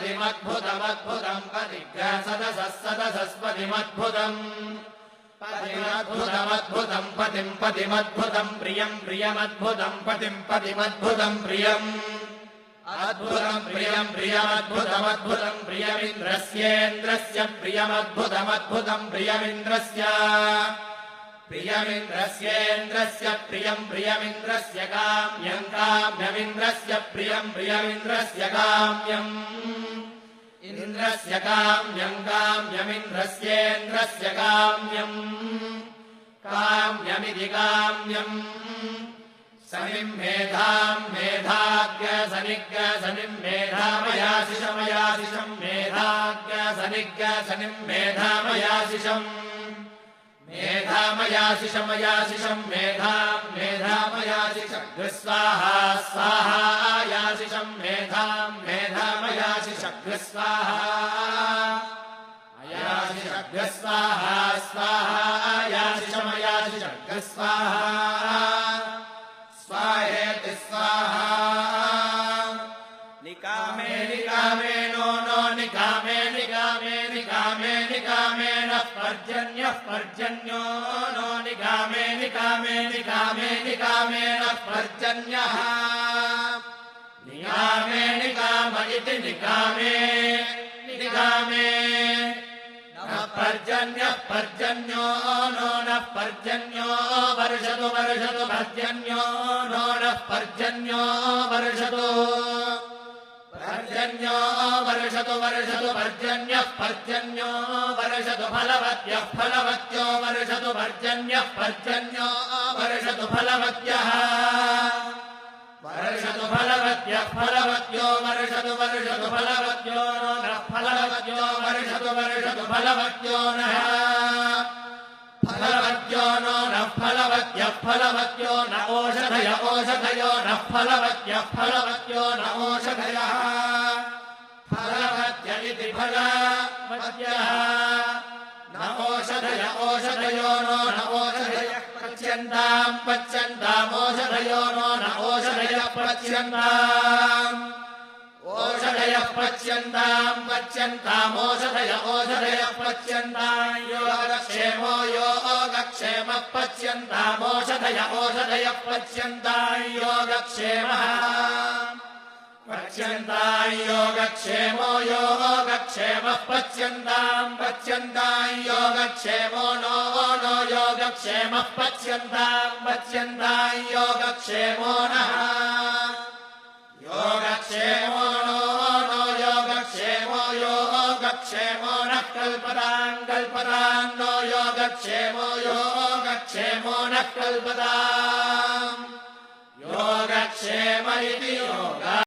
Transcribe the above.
पतिमद्भुतमद्भुतम् पतिग्रसदसत्सदसस्पतिमद्भुतम् पतिमद्भुतमद्भुतम् पतिम् पतिमद्भुतम् प्रियम् प्रियमद्भुतम् पतिम् पतिमद्भुतम् प्रियम् अद्भुतम् प्रियम् प्रियमद्भुतमद्भुतम् प्रियमिन्द्रस्येन्द्रस्य प्रियमद्भुतमद्भुतम् प्रियमिन्द्रस्य प्रियमिन्द्रस्येन्द्रस्य प्रियम् प्रियमिन्द्रस्य काम्यम् काम्यमिन्द्रस्य प्रियम् प्रियमिन्द्रस्य काम्यम् इन्द्रस्य काम्यम् काम्यमिन्द्रस्येन्द्रस्य काम्यम् काम्यमिति काम्यम् सनिम् मेधाम् मेधाग्य सनिग्य सनिम् मेधामयाशिषमयाशिषम् मेधाग्य सनिग्य सनिम् मेधामयाशिषम् मेधामयाशिषमयाशिषम् मेधाम् मेधामयाशिषग्स्वाहा स्वाहायाशिषम् मेधाम् मेधामयाशिषग्स्वाहा अयाशिषग्स्वाहा स्वाहायाशिषमयाशिषग्स्वाहा स्वाहेति स्वाहा निकामे निकामे नो नो निकामे निकामे निकामे निकामेन पर्जन्यः पर्जन्यो नो निकामे निकामे निकामे निकामेन पर्जन्यः निकामे निकाम इति निकामे निकामे पर्जन्यः पर्जन्यो नो नः पर्जन्यो वर्षतु वर्षतु पर्जन्यो नो नः पर्जन्यो वर्षतु पर्जन्यो वर्षतु वर्षतु पर्जन्यः पर्जन्यो वर्षतु फलवत्यः फलवत्यो वर्षतु पर्जन्यः पर्जन्यो वर्षतु फलवत्यः वर्षतु फलवत्यः फलवत्यो वर्षतु वर्षतु फलवत्यो नः फलवत्यो वर्षतु वर्षतु फलवत्यो नः फलवत्यो नो नः फलवत्यः फलवत्यो न ओषधय ओषधयो नः फलवत्यः फलवत्यो न ओषधयः फलवत्य इति फलवत्यः न ओषधय ओषधयो नो न ओषधयः पच्यन्ताम् पच्यन्ताम् ओषधयो नो न ओषधयः पच्यन्ताम् ओषधयः पच्यन्ताम् पच्यन्ताम् ओषधय ओषधयः पच्यन्ताम् योगक्षेमो योगक्षेमः पच्यन्ताम् ओषधय ओषधयः पच्यन्ताम् योगक्षेमः पच्यन्ताम् योगक्षेमो योगक्षेमः पच्यन्ताम् पच्यन्ताम् योगक्षेमो नो नो योगक्षेमः पच्यन्ताम् पच्यन्ताम् योगक्षेमो नः योगक्षेमो नो नो योगक्षेमो योगक्षेमो नः कल्पताम् कल्पताम् नो योगक्षेमो योगक्षेमो नः कल्पताम्